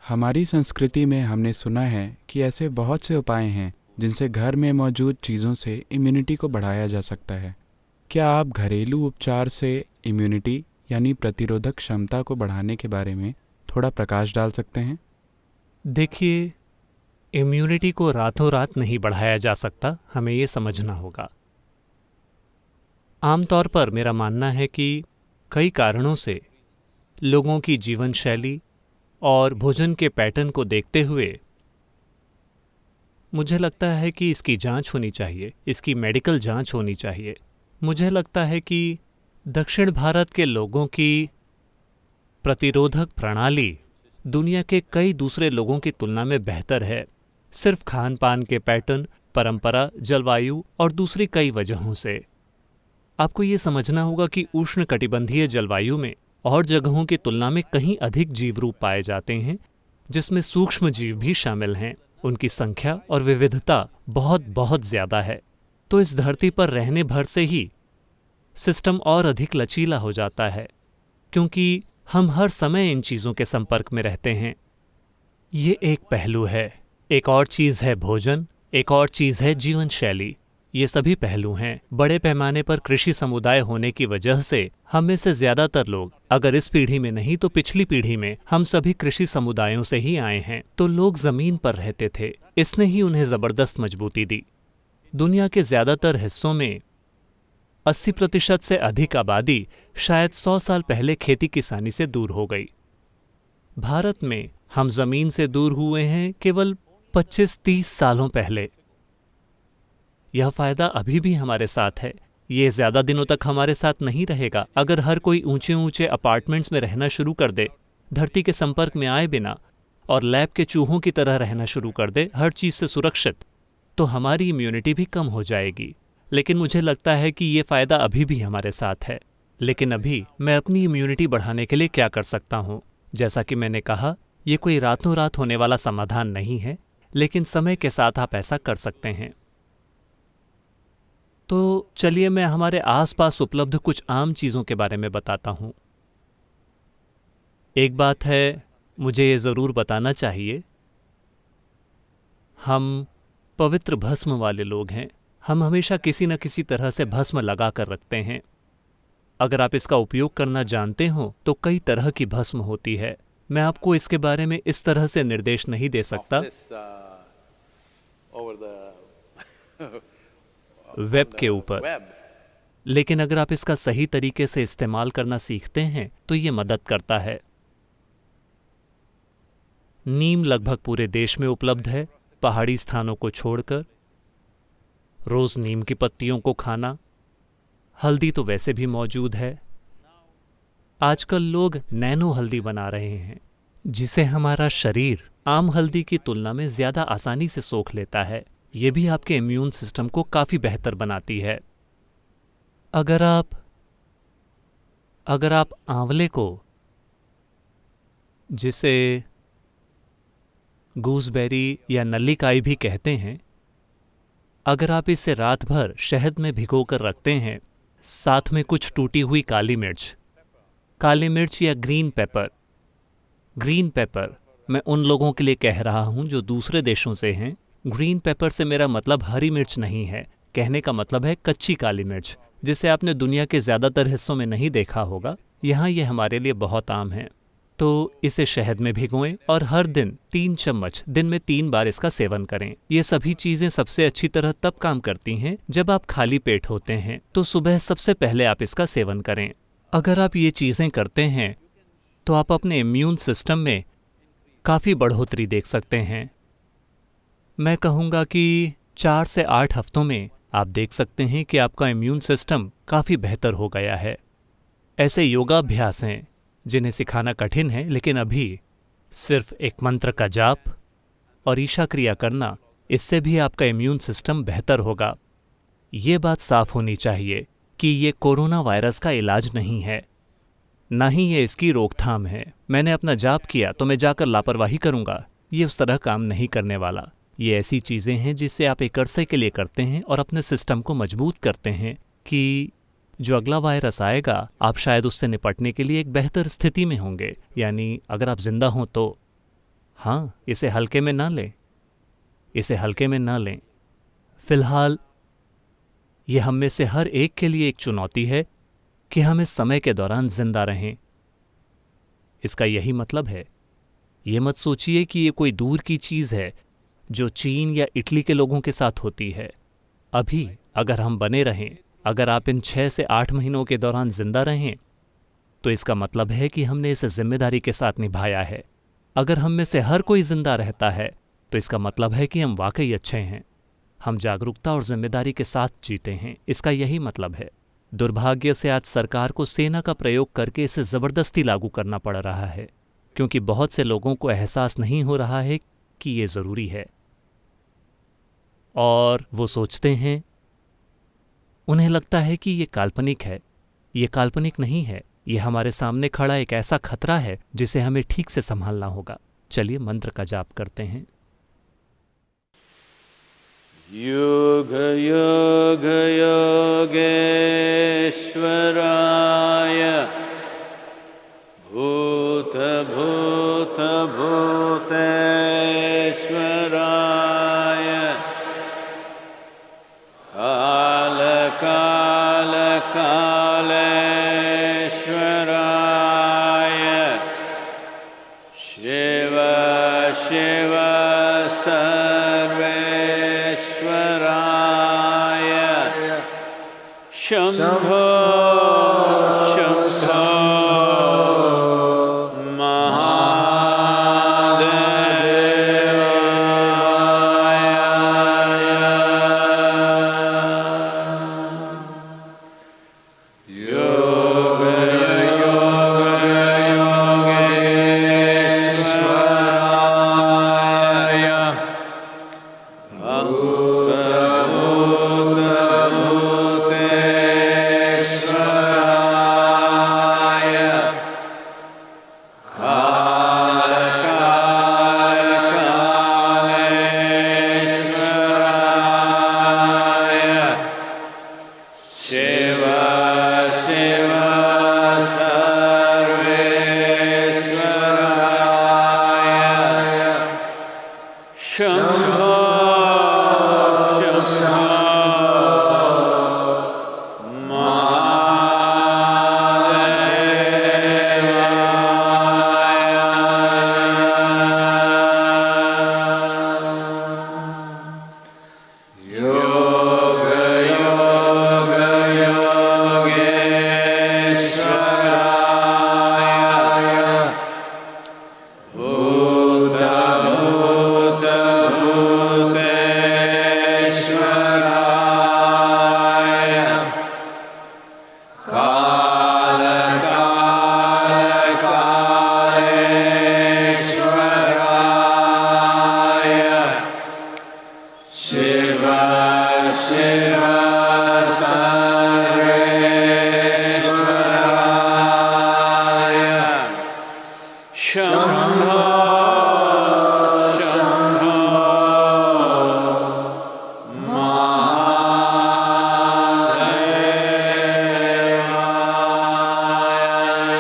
हमारी संस्कृति में हमने सुना है कि ऐसे बहुत से उपाय हैं जिनसे घर में मौजूद चीज़ों से इम्यूनिटी को बढ़ाया जा सकता है। क्या आप घरेलू उपचार से इम्यूनिटी यानी प्रतिरोधक क्षमता को बढ़ाने के बारे में थोड़ा प्रकाश डाल सकते हैं? देखिए, इम्यूनिटी को रातों रात नहीं बढ़ाया जा सकता, हमें ये समझना होगा। आमतौर पर मेरा मानना है कि कई कारणों से लोगों की जीवन शैली और भोजन के पैटर्न को देखते हुए मुझे लगता है कि इसकी जांच होनी चाहिए, इसकी मेडिकल जांच होनी चाहिए। मुझे लगता है कि दक्षिण भारत के लोगों की प्रतिरोधक प्रणाली दुनिया के कई दूसरे लोगों की तुलना में बेहतर है, सिर्फ खान पान के पैटर्न, परंपरा, जलवायु और दूसरी कई वजहों से। आपको ये समझना होगा कि उष्णकटिबंधीय जलवायु में और जगहों की तुलना में कहीं अधिक जीव रूप पाए जाते हैं, जिसमें सूक्ष्म जीव भी शामिल हैं। उनकी संख्या और विविधता बहुत बहुत ज़्यादा है। तो इस धरती पर रहने भर से ही सिस्टम और अधिक लचीला हो जाता है, क्योंकि हम हर समय इन चीज़ों के संपर्क में रहते हैं। ये एक पहलू है। एक और चीज़ है भोजन, एक और चीज़ है जीवन शैली। ये सभी पहलू हैं। बड़े पैमाने पर कृषि समुदाय होने की वजह से हम में से ज़्यादातर लोग, अगर इस पीढ़ी में नहीं तो पिछली पीढ़ी में, हम सभी कृषि समुदायों से ही आए हैं। तो लोग ज़मीन पर रहते थे, इसने ही उन्हें ज़बरदस्त मजबूती दी। दुनिया के ज़्यादातर हिस्सों में 80% से अधिक आबादी शायद 100 साल पहले खेती किसानी से दूर हो गई। भारत में हम ज़मीन से दूर हुए हैं केवल 25-30 सालों पहले। यह फ़ायदा अभी भी हमारे साथ है। ये ज़्यादा दिनों तक हमारे साथ नहीं रहेगा। अगर हर कोई ऊंचे ऊंचे अपार्टमेंट्स में रहना शुरू कर दे, धरती के संपर्क में आए बिना, और लैब के चूहों की तरह रहना शुरू कर दे, हर चीज़ से सुरक्षित, तो हमारी इम्यूनिटी भी कम हो जाएगी। लेकिन मुझे लगता है कि ये फ़ायदा अभी भी हमारे साथ है। लेकिन अभी मैं अपनी इम्यूनिटी बढ़ाने के लिए क्या कर सकता हूँ? जैसा कि मैंने कहा, ये कोई रातों रात होने वाला समाधान नहीं है, लेकिन समय के साथ आप ऐसा कर सकते हैं। तो चलिए मैं हमारे आसपास उपलब्ध कुछ आम चीज़ों के बारे में बताता हूँ। एक बात है, मुझे ये ज़रूर बताना चाहिए, हम पवित्र भस्म वाले लोग हैं। हम हमेशा किसी न किसी तरह से भस्म लगा कर रखते हैं। अगर आप इसका उपयोग करना जानते हो तो कई तरह की भस्म होती है। मैं आपको इसके बारे में इस तरह से निर्देश नहीं दे सकता वेब के ऊपर, लेकिन अगर आप इसका सही तरीके से इस्तेमाल करना सीखते हैं तो ये मदद करता है। नीम लगभग पूरे देश में उपलब्ध है, पहाड़ी स्थानों को छोड़कर। रोज नीम की पत्तियों को खाना। हल्दी तो वैसे भी मौजूद है। आजकल लोग नैनो हल्दी बना रहे हैं, जिसे हमारा शरीर आम हल्दी की तुलना में ज़्यादा आसानी से सोख लेता है। ये भी आपके इम्यून सिस्टम को काफ़ी बेहतर बनाती है। अगर आप आंवले को, जिसे गूसबेरी या नल्लीकाई भी कहते हैं, अगर आप इसे रात भर शहद में भिगोकर रखते हैं, साथ में कुछ टूटी हुई काली मिर्च या ग्रीन पेपर, मैं उन लोगों के लिए कह रहा हूं जो दूसरे देशों से हैं। ग्रीन पेपर से मेरा मतलब हरी मिर्च नहीं है, कहने का मतलब है कच्ची काली मिर्च, जिसे आपने दुनिया के ज़्यादातर हिस्सों में नहीं देखा होगा। यहाँ ये हमारे लिए बहुत आम है। तो इसे शहद में भिगोएं और हर दिन 3 चम्मच, दिन में 3 बार इसका सेवन करें। ये सभी चीज़ें सबसे अच्छी तरह तब काम करती हैं जब आप खाली पेट होते हैं, तो सुबह सबसे पहले आप इसका सेवन करें। अगर आप ये चीज़ें करते हैं तो आप अपने इम्यून सिस्टम में काफ़ी बढ़ोतरी देख सकते हैं। मैं कहूँगा कि 4 से 8 हफ्तों में आप देख सकते हैं कि आपका इम्यून सिस्टम काफ़ी बेहतर हो गया है। ऐसे योगाभ्यास हैं जिन्हें सिखाना कठिन है, लेकिन अभी सिर्फ एक मंत्र का जाप और ईशा क्रिया करना, इससे भी आपका इम्यून सिस्टम बेहतर होगा। ये बात साफ होनी चाहिए कि ये कोरोना वायरस का इलाज नहीं है, ना ही ये इसकी रोकथाम है। मैंने अपना जाप किया तो मैं जाकर लापरवाही करूँगा, ये उस तरह काम नहीं करने वाला। ये ऐसी चीज़ें हैं जिससे आप एक अरसे के लिए करते हैं और अपने सिस्टम को मजबूत करते हैं कि जो अगला वायरस आएगा आप शायद उससे निपटने के लिए एक बेहतर स्थिति में होंगे। यानी अगर आप जिंदा हों तो हाँ, इसे हल्के में ना लें, इसे हल्के में ना लें। फिलहाल ये हम में से हर एक के लिए एक चुनौती है कि हम इस समय के दौरान जिंदा रहें। इसका यही मतलब है। ये मत सोचिए कि ये कोई दूर की चीज़ है जो चीन या इटली के लोगों के साथ होती है। अभी अगर हम बने रहें, अगर आप इन 6 से 8 महीनों के दौरान जिंदा रहें, तो इसका मतलब है कि हमने इसे जिम्मेदारी के साथ निभाया है। अगर हम में से हर कोई जिंदा रहता है, तो इसका मतलब है कि हम वाकई अच्छे हैं। हम जागरूकता और जिम्मेदारी के साथ जीते हैं। इसका यही मतलब है। दुर्भाग्य से आज सरकार को सेना का प्रयोग करके इसे ज़बरदस्ती लागू करना पड़ रहा है, क्योंकि बहुत से लोगों को एहसास नहीं हो रहा है कि ये ज़रूरी है। और वो सोचते हैं, उन्हें लगता है कि ये काल्पनिक है। ये काल्पनिक नहीं है, ये हमारे सामने खड़ा एक ऐसा खतरा है जिसे हमें ठीक से संभालना होगा। चलिए मंत्र का जाप करते हैं। योग योग योगेश्वराय भूत भूत भूतेश्वराय काल काल कालेश्वराय शिव शिव सर्वेश्वराय शंभो शंभो Shiva Shiva